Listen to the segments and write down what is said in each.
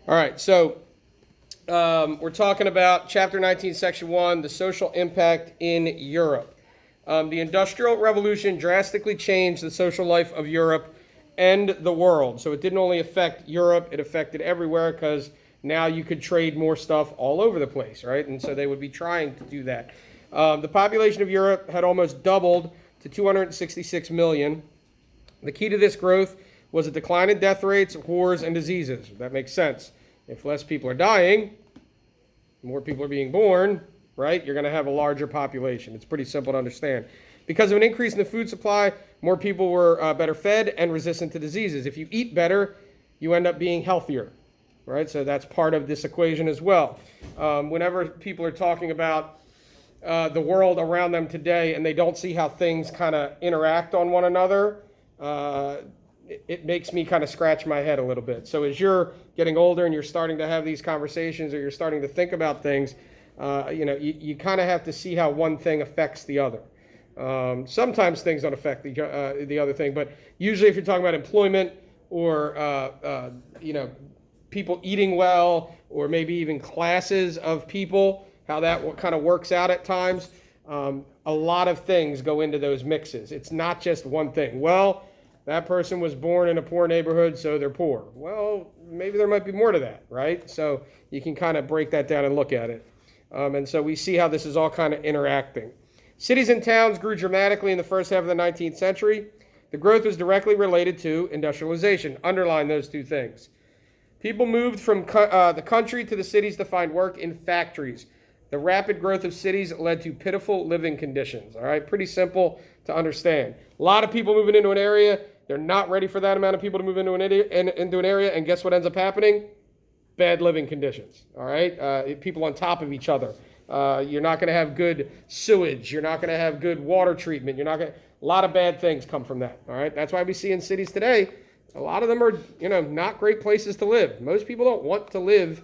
All right, so we're talking about Chapter 19, Section 1, the social impact in Europe. The Industrial Revolution drastically changed the social life of Europe and the world. So it didn't only affect Europe, it affected everywhere because now you could trade more stuff all over the place, right? And so they would be trying to do that. The population of Europe had almost doubled to 266 million. The key to this growth was a decline in death rates, wars, and diseases. That makes sense. If less people are dying, more people are being born, right? You're going to have a larger population. It's pretty simple to understand. Because of an increase in the food supply, more people were better fed and resistant to diseases. If you eat better, you end up being healthier, right? So that's part of this equation as well. Whenever people are talking about the world around them today and they don't see how things kind of interact on one another, it makes me kind of scratch my head a little bit. So as you're getting older and you're starting to have these conversations or you're starting to think about things, you kind of have to see how one thing affects the other. Sometimes things don't affect the other thing, but usually if you're talking about employment or people eating well, or maybe even classes of people, how that kind of works out at times, a lot of things go into those mixes. It's not just one thing. Well, that person was born in a poor neighborhood, so they're poor. Well, maybe there might be more to that, right? So you can kind of break that down and look at it. And so we see how this is all kind of interacting. Cities and towns grew dramatically in the first half of the 19th century. The growth was directly related to industrialization. Underline those two things. People moved from the country to the cities to find work in factories. The rapid growth of cities led to pitiful living conditions. All right, pretty simple to understand. A lot of people moving into an area. They're not ready for that amount of people to move into an area, and guess what ends up happening? Bad living conditions. All right, people on top of each other. You're not going to have good sewage. You're not going to have good water treatment. A lot of bad things come from that. All right, that's why we see in cities today, a lot of them are not great places to live. Most people don't want to live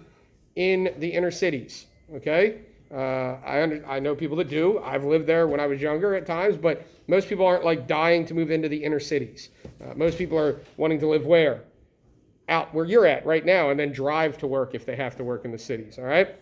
in the inner cities. Okay. I know people that do. I've lived there when I was younger at times, but most people aren't like dying to move into the inner cities. Most people are wanting to live where? Out where you're at right now, and then drive to work if they have to work in the cities, all right?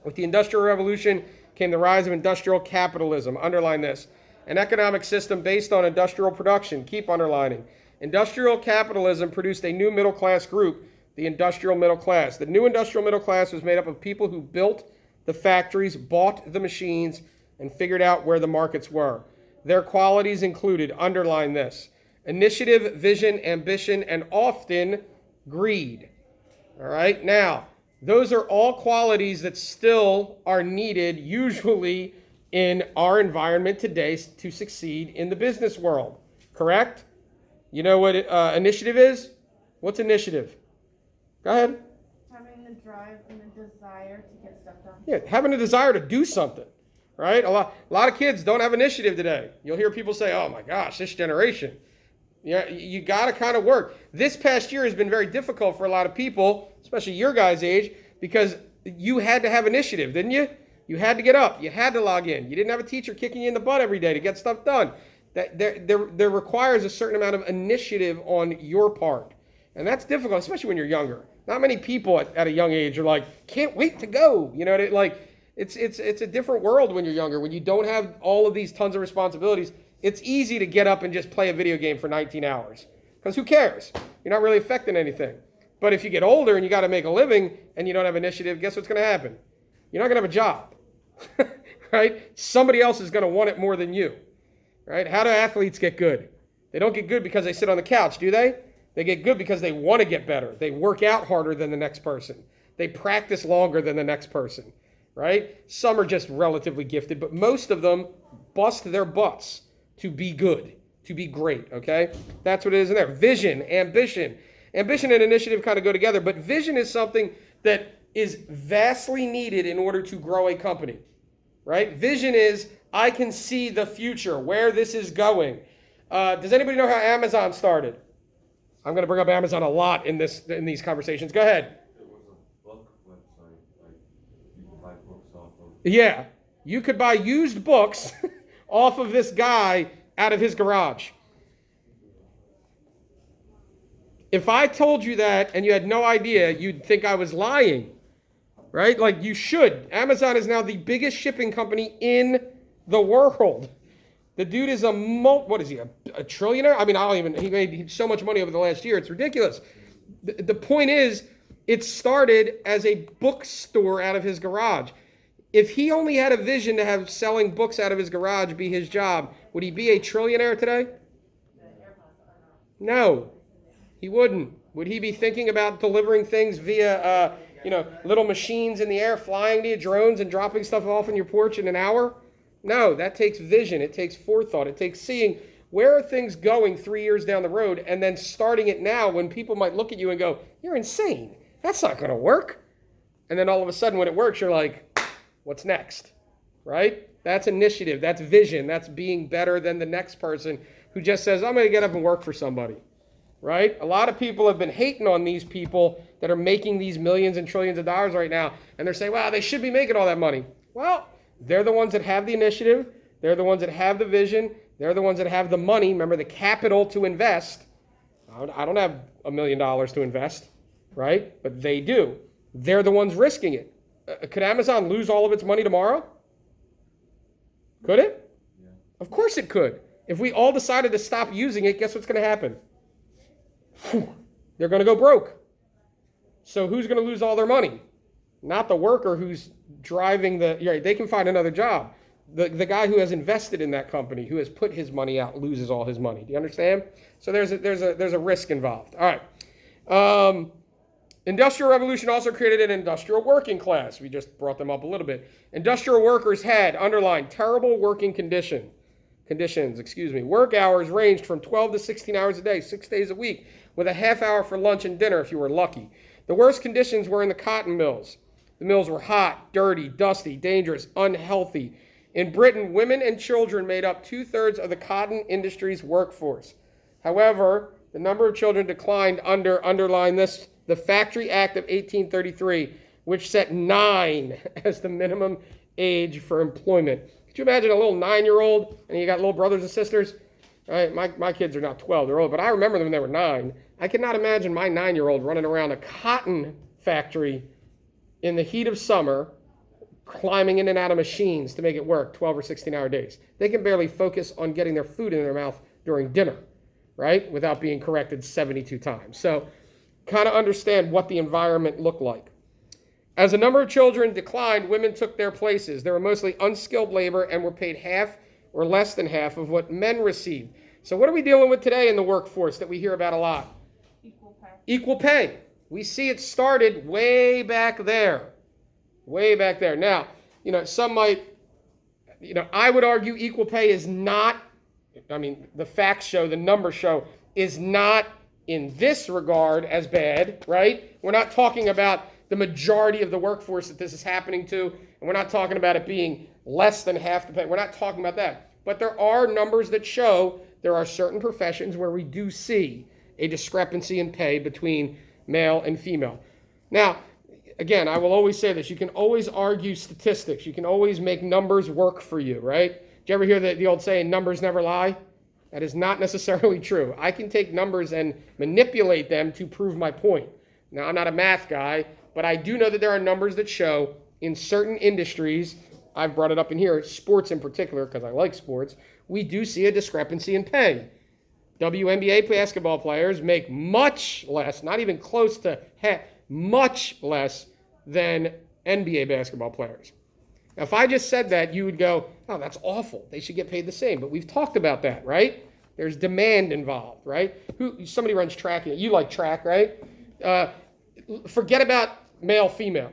With the Industrial Revolution came the rise of industrial capitalism. Underline this. An economic system based on industrial production. Keep underlining. Industrial capitalism produced a new middle class group, the industrial middle class. The new industrial middle class was made up of people who built the factories, bought the machines, and figured out where the markets were. Their qualities included, underline this, initiative, vision, ambition, and often greed. All right, now, those are all qualities that still are needed usually in our environment today to succeed in the business world, correct? You know what initiative is? What's initiative? Go ahead. Having the drive and the desire to get stuff done. Yeah, having a desire to do something, right? A lot of kids don't have initiative today. You'll hear people say, oh my gosh, this generation. Yeah, you got to kind of work. This past year has been very difficult for a lot of people, especially your guys' age, because you had to have initiative, didn't you? You had to get up. You had to log in. You didn't have a teacher kicking you in the butt every day to get stuff done. There requires a certain amount of initiative on your part. And that's difficult, especially when you're younger. Not many people at a young age are like, can't wait to go. You know, it's a different world when you're younger. When you don't have all of these tons of responsibilities, it's easy to get up and just play a video game for 19 hours. Because who cares? You're not really affecting anything. But if you get older and you got to make a living and you don't have initiative, guess what's going to happen? You're not going to have a job. Right? Somebody else is going to want it more than you. Right? How do athletes get good? They don't get good because they sit on the couch, do they? They get good because they want to get better. They work out harder than the next person. They practice longer than the next person, right? Some are just relatively gifted, but most of them bust their butts to be good, to be great, okay? That's what it is in there. Vision, ambition. Ambition and initiative kind of go together, but vision is something that is vastly needed in order to grow a company, right? Vision is, I can see the future, where this is going. Does anybody know how Amazon started? I'm going to bring up Amazon a lot in these conversations. Go ahead. It was a book website, like you could buy books off of. Yeah, you could buy used books off of this guy out of his garage. If I told you that and you had no idea, you'd think I was lying, right? Like you should. Amazon is now the biggest shipping company in the world. The dude is what is he, a trillionaire? I mean, he made so much money over the last year. It's ridiculous. The point is, it started as a bookstore out of his garage. If he only had a vision to have selling books out of his garage be his job, would he be a trillionaire today? No, he wouldn't. Would he be thinking about delivering things via, little machines in the air, flying to you, drones, and dropping stuff off on your porch in an hour? No, that takes vision. It takes forethought. It takes seeing where are things going 3 years down the road and then starting it now when people might look at you and go, you're insane. That's not going to work. And then all of a sudden when it works, you're like, what's next? Right? That's initiative. That's vision. That's being better than the next person who just says, I'm going to get up and work for somebody. Right? A lot of people have been hating on these people that are making these millions and trillions of dollars right now. And they're saying, wow, they should be making all that money. Well, they're the ones that have the initiative. They're the ones that have the vision. They're the ones that have the money. Remember, the capital to invest. I don't have $1 million to invest, right? But they do. They're the ones risking it. Could Amazon lose all of its money tomorrow? Could it? Yeah. Of course it could. If we all decided to stop using it, guess what's going to happen? They're going to go broke. So who's going to lose all their money? Not the worker who's driving they can find another job. The guy who has invested in that company, who has put his money out, loses all his money. Do you understand? So there's a risk involved. All right. Industrial Revolution also created an industrial working class. We just brought them up a little bit. Industrial workers had, underlined, terrible working conditions. Work hours ranged from 12 to 16 hours a day, 6 days a week, with a half hour for lunch and dinner if you were lucky. The worst conditions were in the cotton mills. The mills were hot, dirty, dusty, dangerous, unhealthy. In Britain, women and children made up 2/3 of the cotton industry's workforce. However, the number of children declined underline this, the Factory Act of 1833, which set 9 as the minimum age for employment. Could you imagine a little 9-year-old and you got little brothers and sisters? Right, my kids are not 12, they're old, but I remember them when they were 9. I cannot imagine my 9-year-old running around a cotton factory in the heat of summer, climbing in and out of machines to make it work 12 or 16-hour days. They can barely focus on getting their food in their mouth during dinner, right, without being corrected 72 times. So kind of understand what the environment looked like. As the number of children declined, women took their places. They were mostly unskilled labor and were paid half or less than half of what men received. So what are we dealing with today in the workforce that we hear about a lot? Equal pay. Equal pay. We see it started way back there. Way back there. Now, some might, I would argue equal pay is not, the facts show, the numbers show, is not in this regard as bad, right? We're not talking about the majority of the workforce that this is happening to, and we're not talking about it being less than half the pay. We're not talking about that. But there are numbers that show there are certain professions where we do see a discrepancy in pay between male and female. Now, again, I will always say this. You can always argue statistics. You can always make numbers work for you, right? Did you ever hear the old saying, numbers never lie? That is not necessarily true. I can take numbers and manipulate them to prove my point. Now, I'm not a math guy, but I do know that there are numbers that show in certain industries, I've brought it up in here, sports in particular, because I like sports, we do see a discrepancy in pay. WNBA basketball players make much less, not even close to much less than NBA basketball players. Now, if I just said that, you would go, oh, that's awful. They should get paid the same. But we've talked about that, right? There's demand involved, right? Somebody runs track. You like track, right? Forget about male, female.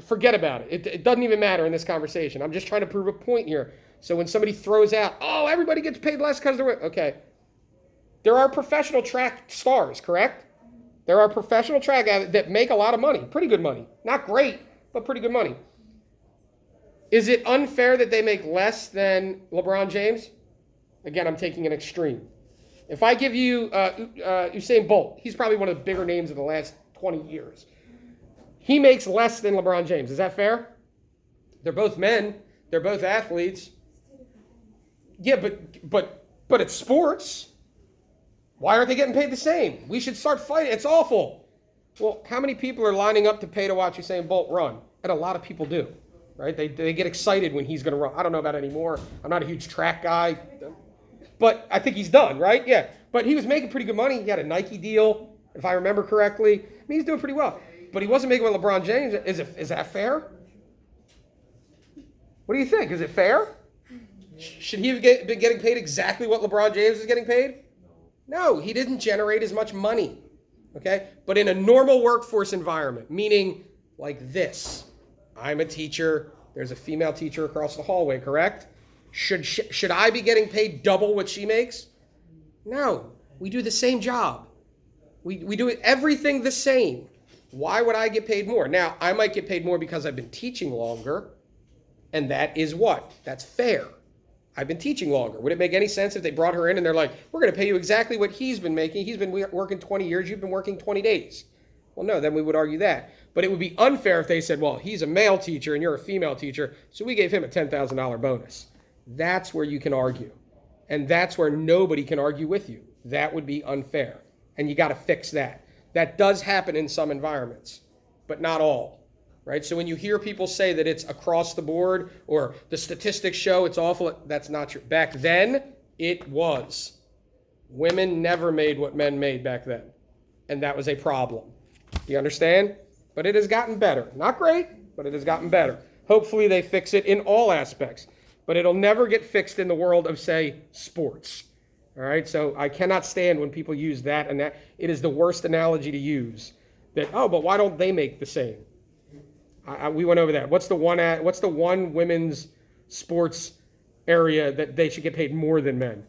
Forget about it. It doesn't even matter in this conversation. I'm just trying to prove a point here. So when somebody throws out, oh, everybody gets paid less because they're... Okay. There are professional track stars, correct? There are professional track athletes that make a lot of money. Pretty good money. Not great, but pretty good money. Is it unfair that they make less than LeBron James? Again, I'm taking an extreme. If I give you Usain Bolt, he's probably one of the bigger names of the last 20 years. He makes less than LeBron James. Is that fair? They're both men. They're both athletes. Yeah, but it's sports. Why aren't they getting paid the same? We should start fighting. It's awful. Well, how many people are lining up to pay to watch Usain Bolt run? And a lot of people do, right? They get excited when he's going to run. I don't know about it anymore. I'm not a huge track guy, but I think he's done, right? Yeah. But he was making pretty good money. He had a Nike deal, if I remember correctly. I mean, he's doing pretty well. But he wasn't making what LeBron James. Is that fair? What do you think? Is it fair? Should he have been getting paid exactly what LeBron James is getting paid? No, he didn't generate as much money. Okay? But in a normal workforce environment, meaning like this, I'm a teacher, there's a female teacher across the hallway, correct? Should I be getting paid double what she makes? No, we do the same job. We do everything the same. Why would I get paid more? Now, I might get paid more because I've been teaching longer, and that is what? That's fair. I've been teaching longer. Would it make any sense if they brought her in and they're like, we're going to pay you exactly what he's been making. He's been working 20 years. You've been working 20 days. Well, no, then we would argue that. But it would be unfair if they said, well, he's a male teacher and you're a female teacher, so we gave him a $10,000 bonus. That's where you can argue. And that's where nobody can argue with you. That would be unfair. And you got to fix that. That does happen in some environments, but not all. Right? So when you hear people say that it's across the board or the statistics show it's awful, that's not true. Back then, it was. Women never made what men made back then. And that was a problem. You understand? But it has gotten better. Not great, but it has gotten better. Hopefully they fix it in all aspects. But it'll never get fixed in the world of, say, sports. All right? So I cannot stand when people use that and that. It is the worst analogy to use. That, oh, but why don't they make the same? We went over that. What's the one women's sports area that they should get paid more than men?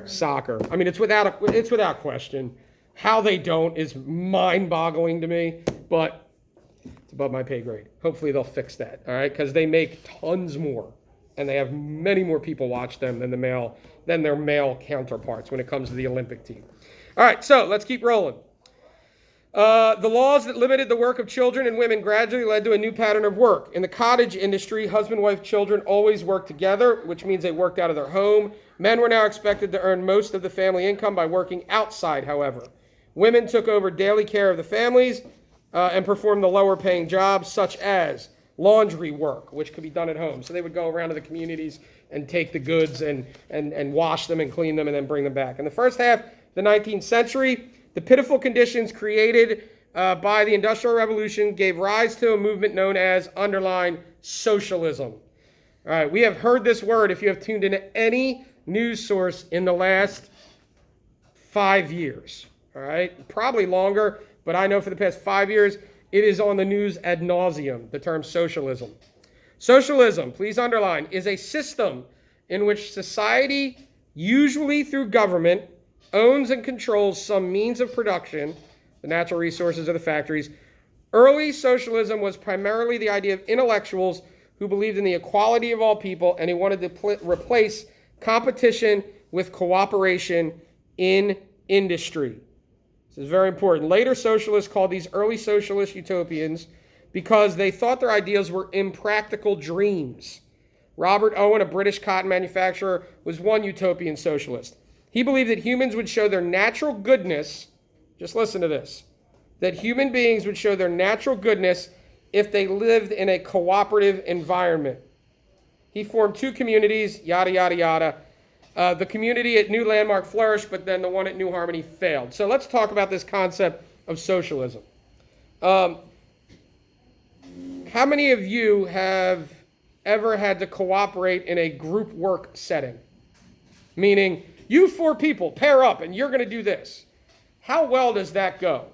Soccer. I mean, it's without question. How they don't is mind-boggling to me, but it's above my pay grade. Hopefully they'll fix that, all right? Because they make tons more, and they have many more people watch them than their male counterparts when it comes to the Olympic team. All right, so let's keep rolling. The laws that limited the work of children and women gradually led to a new pattern of work. In the cottage industry, husband, wife, children always worked together, which means they worked out of their home. Men were now expected to earn most of the family income by working outside, however. Women took over daily care of the families and performed the lower paying jobs, such as laundry work, which could be done at home. So they would go around to the communities and take the goods and wash them and clean them and then bring them back. In the first half of the 19th century, the pitiful conditions created by the Industrial Revolution gave rise to a movement known as, underline, socialism. All right, we have heard this word if you have tuned into any news source in the last 5 years. All right, probably longer, but I know for the past 5 years, it is on the news ad nauseum, the term socialism. Socialism, please underline, is a system in which society, usually through government, owns and controls some means of production, the natural resources of the factories. Early socialism was primarily the idea of intellectuals who believed in the equality of all people and who wanted to replace competition with cooperation in industry. This is very important. Later socialists called these early socialist utopians because they thought their ideas were impractical dreams. Robert Owen, a British cotton manufacturer, was one utopian socialist. He believed that humans would show their natural goodness, just listen to this, that human beings would show their natural goodness if they lived in a cooperative environment. He formed two communities, yada, yada, yada. The community at New Landmark flourished, but then the one at New Harmony failed. So let's talk about this concept of socialism. How many of you have ever had to cooperate in a group work setting? Meaning, you 4 people pair up and you're going to do this. How well does that go?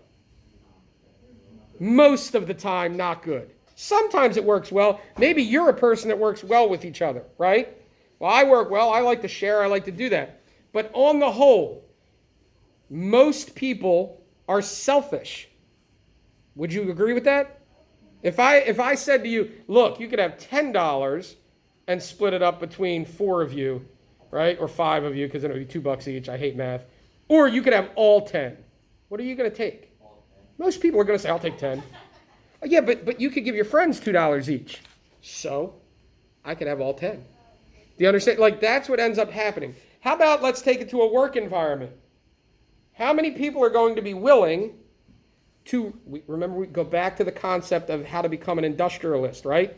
Most of the time, not good. Sometimes it works well. Maybe you're a person that works well with each other, right? Well, I work well. I like to share. I like to do that. But on the whole, most people are selfish. Would you agree with that? If I said to you, look, you could have $10 and split it up between 4 of you, right? Or 5 of you, because then it would be $2 each. I hate math. Or you could have all 10. What are you going to take? Most people are going to say, I'll take 10. Yeah, but you could give your friends $2 each. So I could have all 10. Do you understand? Like, that's what ends up happening. How about let's take it to a work environment? How many people are going to be willing to, remember, we go back to the concept of how to become an industrialist, right?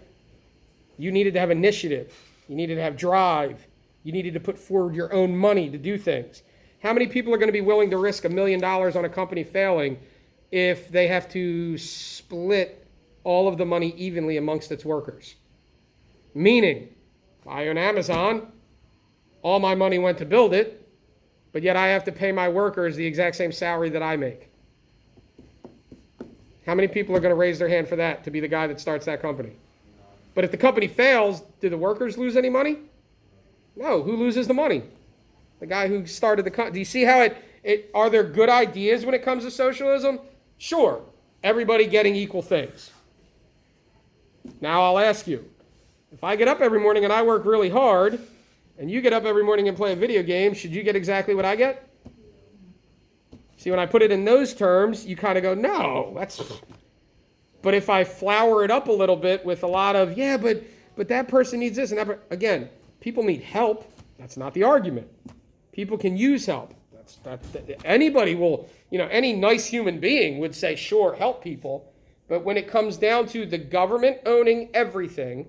You needed to have initiative. You needed to have drive. You needed to put forward your own money to do things. How many people are going to be willing to risk $1 million on a company failing if they have to split all of the money evenly amongst its workers? Meaning, if I own Amazon, all my money went to build it, but yet I have to pay my workers the exact same salary that I make. How many people are going to raise their hand for that, to be the guy that starts that company? But if the company fails, do the workers lose any money? No. Who loses the money? The guy who started the company. Do you see how are there good ideas when it comes to socialism? Sure. Everybody getting equal things. Now I'll ask you, if I get up every morning and I work really hard, and you get up every morning and play a video game, should you get exactly what I get? See, when I put it in those terms, you kind of go, no, that's... But if I flower it up a little bit with a lot of, yeah, but that person needs this, and that, again, people need help. That's not the argument. People can use help. Anybody will, any nice human being would say, sure, help people. But when it comes down to the government owning everything,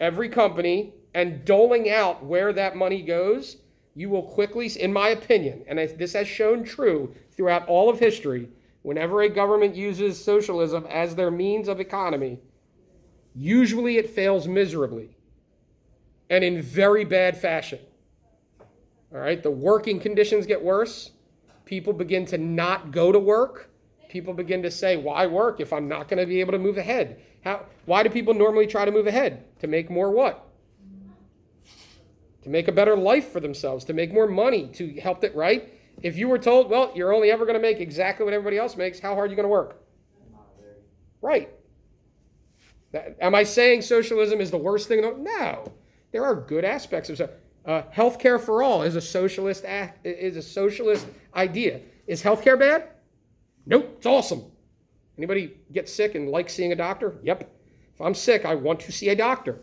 every company, and doling out where that money goes, you will quickly, in my opinion, and this has shown true throughout all of history, whenever a government uses socialism as their means of economy, usually it fails miserably and in very bad fashion. All right, the working conditions get worse. People begin to not go to work. People begin to say, why work if I'm not going to be able to move ahead? Why do people normally try to move ahead? To make more what? To make a better life for themselves, to make more money, to help it, right? If you were told, well, you're only ever going to make exactly what everybody else makes, how hard are you going to work? Right. Am I saying socialism is the worst thing? No. There are good aspects of healthcare for all is a socialist idea. Is healthcare bad? Nope, it's awesome. Anybody get sick and like seeing a doctor? Yep. If I'm sick, I want to see a doctor,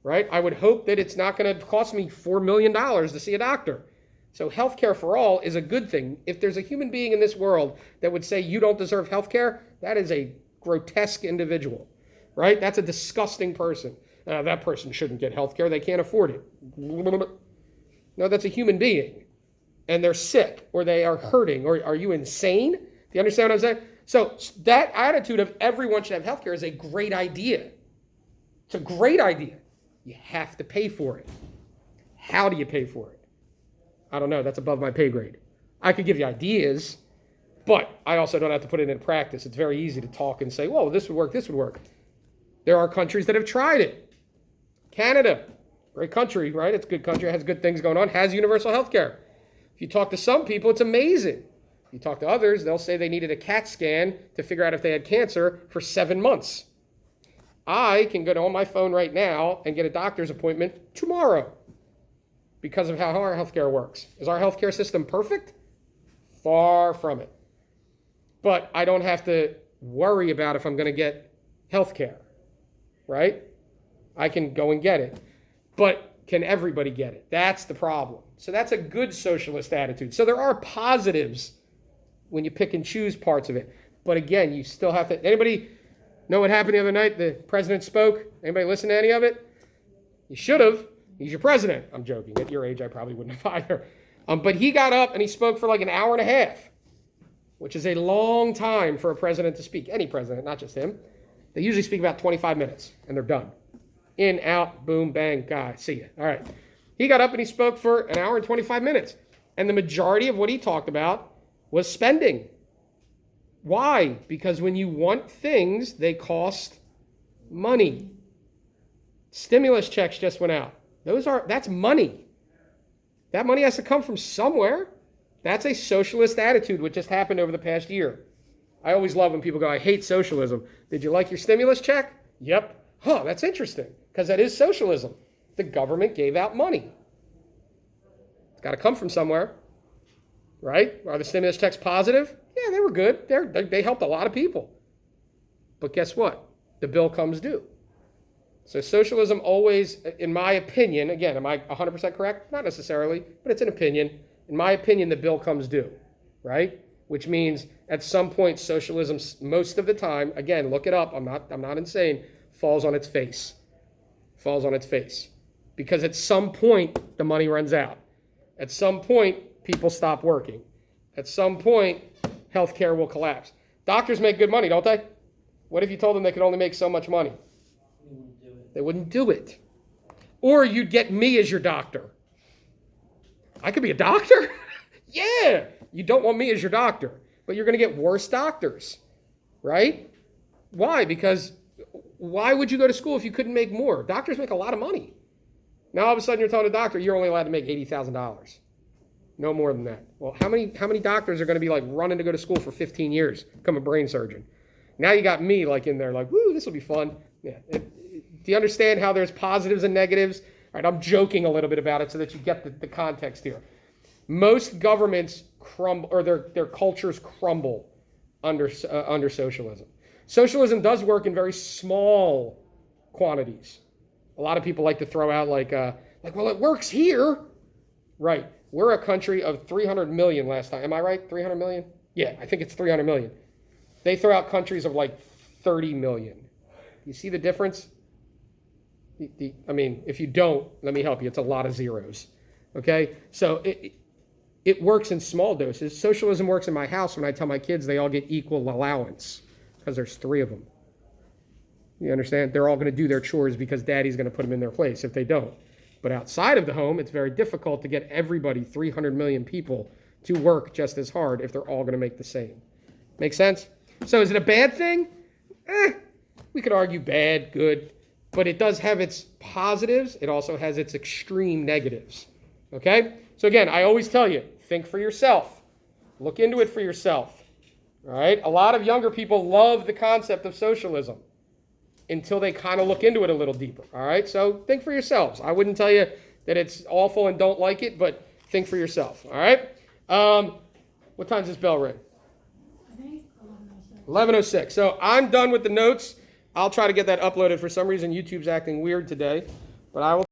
right? I would hope that it's not going to cost me $4 million to see a doctor. So healthcare for all is a good thing. If there's a human being in this world that would say you don't deserve healthcare, that is a grotesque individual, right? That's a disgusting person. That person shouldn't get healthcare. They can't afford it. No, that's a human being. And they're sick or they are hurting. Or are you insane? Do you understand what I'm saying? So that attitude of everyone should have healthcare is a great idea. It's a great idea. You have to pay for it. How do you pay for it? I don't know. That's above my pay grade. I could give you ideas, but I also don't have to put it in practice. It's very easy to talk and say, whoa, this would work, this would work. There are countries that have tried it. Canada, great country, right? It's a good country. It has good things going on. Has universal health care. If you talk to some people, it's amazing. If you talk to others, they'll say they needed a CAT scan to figure out if they had cancer for 7 months. I can go on my phone right now and get a doctor's appointment tomorrow because of how our healthcare works. Is our healthcare system perfect? Far from it. But I don't have to worry about if I'm going to get healthcare, right? I can go and get it. But can everybody get it? That's the problem. So that's a good socialist attitude. So there are positives when you pick and choose parts of it. But again, you still have to... Anybody know what happened the other night? The president spoke. Anybody listen to any of it? You should have. He's your president. I'm joking. At your age, I probably wouldn't have either. But he got up and he spoke for like an hour and a half, which is a long time for a president to speak. Any president, not just him. They usually speak about 25 minutes and they're done. In, out, boom, bang, guy, see ya. All right. He got up and he spoke for an hour and 25 minutes. And the majority of what he talked about was spending. Why? Because when you want things, they cost money. Stimulus checks just went out. That's money. That money has to come from somewhere. That's a socialist attitude, which just happened over the past year. I always love when people go, I hate socialism. Did you like your stimulus check? Yep. Huh, that's interesting, because that is socialism. The government gave out money. It's got to come from somewhere, right? Are the stimulus checks positive? Yeah, they were good. They helped a lot of people. But guess what? The bill comes due. So socialism always, in my opinion, again, am I 100% correct? Not necessarily, but it's an opinion. In my opinion, the bill comes due. right? Which means at some point socialism, most of the time, again, look it up, I'm not insane, falls on its face. Falls on its face. Because at some point, the money runs out. At some point, people stop working. At some point, healthcare will collapse. Doctors make good money, don't they? What if you told them they could only make so much money? They wouldn't do it. Or you'd get me as your doctor. I could be a doctor? Yeah. You don't want me as your doctor, but you're going to get worse doctors, right? Why? Because why would you go to school if you couldn't make more? Doctors make a lot of money. Now all of a sudden you're telling a doctor you're only allowed to make $80,000. No more than that. Well, how many doctors are going to be like running to go to school for 15 years, become a brain surgeon? Now you got me like in there like, woo, this will be fun. Yeah. Do you understand how there's positives and negatives? All right, I'm joking a little bit about it so that you get the context here. Most governments crumble, or their cultures crumble under socialism. Socialism does work in very small quantities. A lot of people like to throw out well, it works here. Right. We're a country of 300 million last time. Am I right? 300 million? Yeah, I think it's 300 million. They throw out countries of like 30 million. You see the difference? I mean, if you don't, let me help you. It's a lot of zeros. Okay? So it works in small doses. Socialism works in my house when I tell my kids they all get equal allowance because there's 3 of them. You understand? They're all going to do their chores because daddy's going to put them in their place if they don't. But outside of the home, it's very difficult to get everybody, 300 million people, to work just as hard if they're all going to make the same. Make sense? So is it a bad thing? We could argue bad, good, but it does have its positives. It also has its extreme negatives. Okay? So again, I always tell you, think for yourself. Look into it for yourself. All right? A lot of younger people love the concept of socialism until they kind of look into it a little deeper. All right? So think for yourselves. I wouldn't tell you that it's awful and don't like it, but think for yourself. All right? What time does this bell ring? I think 11:06. 11:06. So I'm done with the notes. I'll try to get that uploaded. For some reason, YouTube's acting weird today, but I will